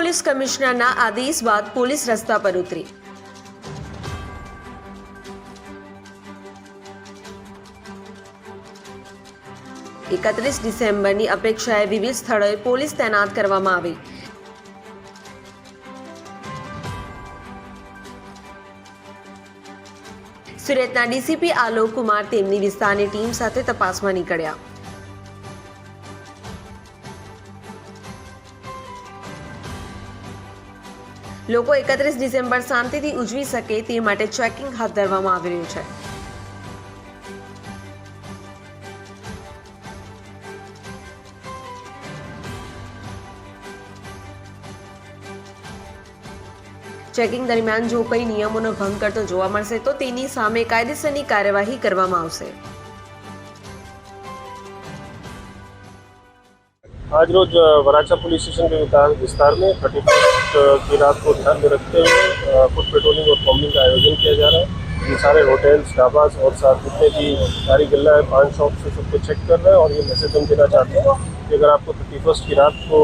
Police કમિશનરના આદેશ બાદ police રસ્તા પર ઉતરી। 31 ડિસેમ્બરની અપેક્ષાએ વિવિધ સ્થળોએ પોલીસ તૈનાત કરવામાં આવી। સુરતના ડીસીપી આલોક કુમાર તેમની વિસ્તારની ટીમ સાથે તપાસમાં નીકળ્યા। લોકો 31 ડિસેમ્બર શાંતિથી ઉજવી શકે તે માટે ચેકિંગ હાથ ધરવામાં આવી રહ્યું છે। ચેકિંગ દરમિયાન જો કોઈ નિયમોનો ભંગ કરતો જોવા મળશે તો તેની સામે કાયદેસરની કાર્યવાહી કરવામાં આવશે। आज रोज वराछा पुलिस स्टेशन के विस्तार में 31 की रात को ध्यान में रखते हुए फुट पेट्रोलिंग और कॉम्बिंग का आयोजन किया जा रहा है। ये सारे होटल्स, ढाबास और साथ जितने भी सारी गल्ला है, पान शॉप से सबको चेक कर रहे हैं और ये मैसेज हम देना चाहते हैं कि अगर आपको 31 की रात को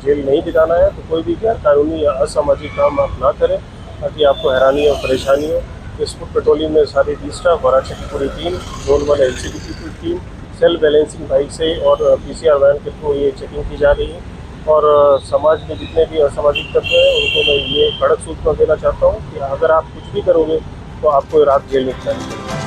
जेल नहीं बिताना है तो कोई भी गैर कानूनी या असामाजिक काम आप ना करें ताकि आपको हैरानी और परेशानी हो। इस फुट पेट्रोलिंग में सारी डी स्टाफ, वराछा की पूरी टीम, जोन 1 LCB की पूरी टीम, सेल्फ बैलेंसिंग बाइक से और PCR वैन के थ्रू ये चेकिंग की जा रही है। और समाज में जितने भी असामाजिक तत्व हैं उनको मैं ये कड़क सूचना देना चाहता हूँ कि अगर आप कुछ भी करोगे तो आपको रात जेल में बितानी पड़ेगी।